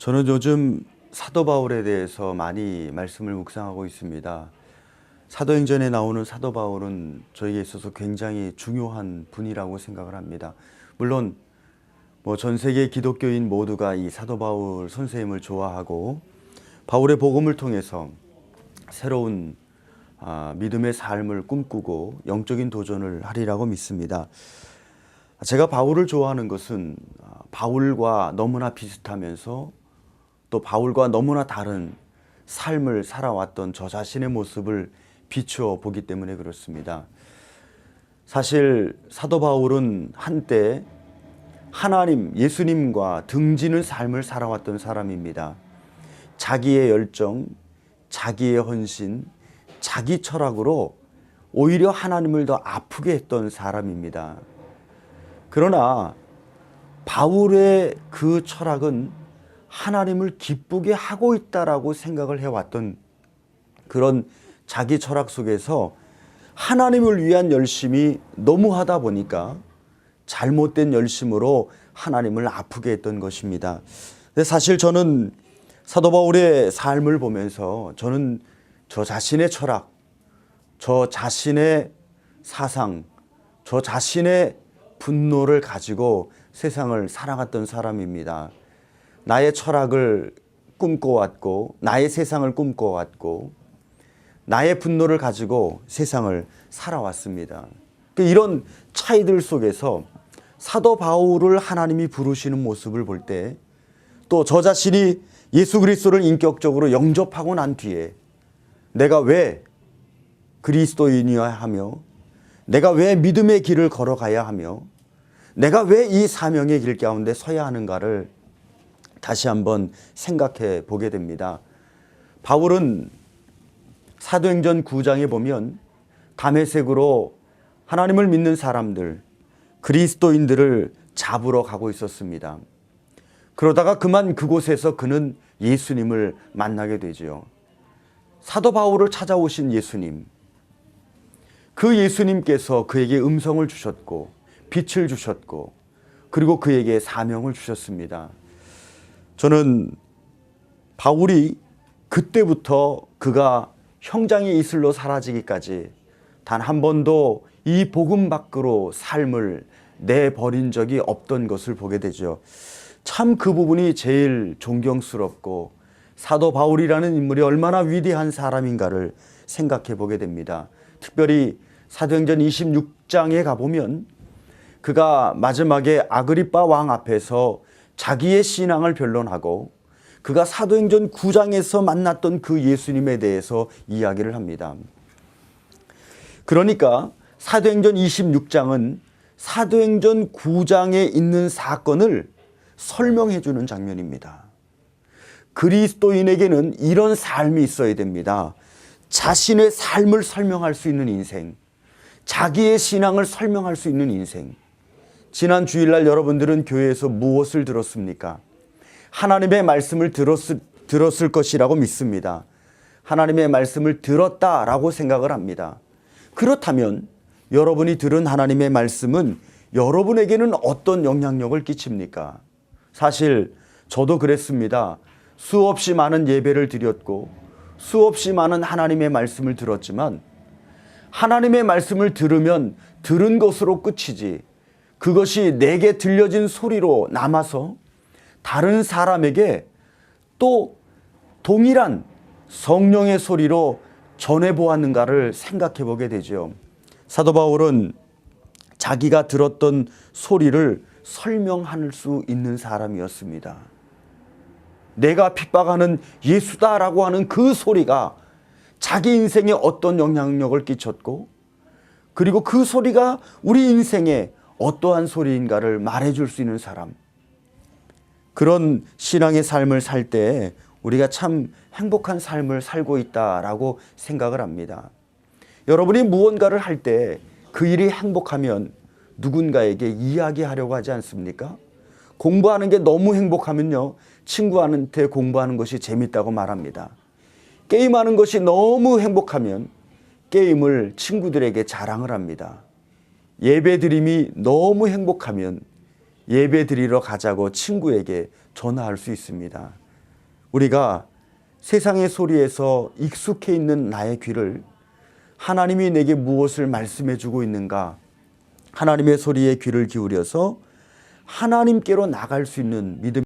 저는 요즘 사도 바울에 대해서 많이 말씀을 묵상하고 있습니다. 사도행전에 나오는 사도 바울은 저에게 있어서 굉장히 중요한 분이라고 생각을 합니다. 물론 전 세계 기독교인 모두가 이 사도 바울 선생님을 좋아하고 바울의 복음을 통해서 새로운 믿음의 삶을 꿈꾸고 영적인 도전을 하리라고 믿습니다. 제가 바울을 좋아하는 것은 바울과 너무나 비슷하면서 또 바울과 너무나 다른 삶을 살아왔던 저 자신의 모습을 비추어 보기 때문에 그렇습니다. 사실 사도 바울은 한때 하나님, 예수님과 등지는 삶을 살아왔던 사람입니다. 자기의 열정, 자기의 헌신, 자기 철학으로 오히려 하나님을 더 아프게 했던 사람입니다. 그러나 바울의 그 철학은 하나님을 기쁘게 하고 있다라고 생각을 해왔던 그런 자기 철학 속에서 하나님을 위한 열심이 너무 하다 보니까 잘못된 열심으로 하나님을 아프게 했던 것입니다. 근데 사실 저는 사도 바울의 삶을 보면서 저는 저 자신의 철학, 저 자신의 사상, 저 자신의 분노를 가지고 세상을 살아갔던 사람입니다. 나의 철학을 꿈꿔왔고 나의 세상을 꿈꿔왔고 나의 분노를 가지고 세상을 살아왔습니다. 이런 차이들 속에서 사도 바울을 하나님이 부르시는 모습을 볼 때 또 저 자신이 예수 그리스도를 인격적으로 영접하고 난 뒤에 내가 왜 그리스도인이어야 하며 내가 왜 믿음의 길을 걸어가야 하며 내가 왜 이 사명의 길 가운데 서야 하는가를 다시 한번 생각해 보게 됩니다. 바울은 사도행전 9장에 보면 다메섹으로 하나님을 믿는 사람들, 그리스도인들을 잡으러 가고 있었습니다. 그러다가 그만 그곳에서 그는 예수님을 만나게 되죠. 사도 바울을 찾아오신 예수님, 그 예수님께서 그에게 음성을 주셨고 빛을 주셨고 그리고 그에게 사명을 주셨습니다. 저는 바울이 그때부터 그가 형장의 이슬로 사라지기까지 단 한 번도 이 복음 밖으로 삶을 내버린 적이 없던 것을 보게 되죠. 참 그 부분이 제일 존경스럽고 사도 바울이라는 인물이 얼마나 위대한 사람인가를 생각해 보게 됩니다. 특별히 사도행전 26장에 가보면 그가 마지막에 아그리빠 왕 앞에서 자기의 신앙을 변론하고 그가 사도행전 9장에서 만났던 그 예수님에 대해서 이야기를 합니다. 그러니까 사도행전 26장은 사도행전 9장에 있는 사건을 설명해 주는 장면입니다. 그리스도인에게는 이런 삶이 있어야 됩니다. 자신의 삶을 설명할 수 있는 인생, 자기의 신앙을 설명할 수 있는 인생. 지난 주일날 여러분들은 교회에서 무엇을 들었습니까? 하나님의 말씀을 들었을 것이라고 믿습니다. 하나님의 말씀을 들었다라고 생각을 합니다. 그렇다면 여러분이 들은 하나님의 말씀은 여러분에게는 어떤 영향력을 끼칩니까? 사실 저도 그랬습니다. 수없이 많은 예배를 드렸고 수없이 많은 하나님의 말씀을 들었지만 하나님의 말씀을 들으면 들은 것으로 끝이지 그것이 내게 들려진 소리로 남아서 다른 사람에게 또 동일한 성령의 소리로 전해보았는가를 생각해 보게 되죠. 사도 바울은 자기가 들었던 소리를 설명할 수 있는 사람이었습니다. 내가 핍박하는 예수다라고 하는 그 소리가 자기 인생에 어떤 영향력을 끼쳤고 그리고 그 소리가 우리 인생에 어떠한 소리인가를 말해줄 수 있는 사람. 그런 신앙의 삶을 살 때 우리가 참 행복한 삶을 살고 있다라고 생각을 합니다. 여러분이 무언가를 할 때 그 일이 행복하면 누군가에게 이야기하려고 하지 않습니까? 공부하는 게 너무 행복하면요, 친구한테 공부하는 것이 재밌다고 말합니다. 게임하는 것이 너무 행복하면 게임을 친구들에게 자랑을 합니다. 예배드림이 너무 행복하면 예배 드리러 가자고 친구에게 전화할 수 있습니다. 우리가 세상의 소리에서 익숙해 있는 나의 귀를 하나님이 내게 무엇을 말씀해 주고 있는가, 하나님의 소리에 귀를 기울여서 하나님께로 나갈 수 있는 믿음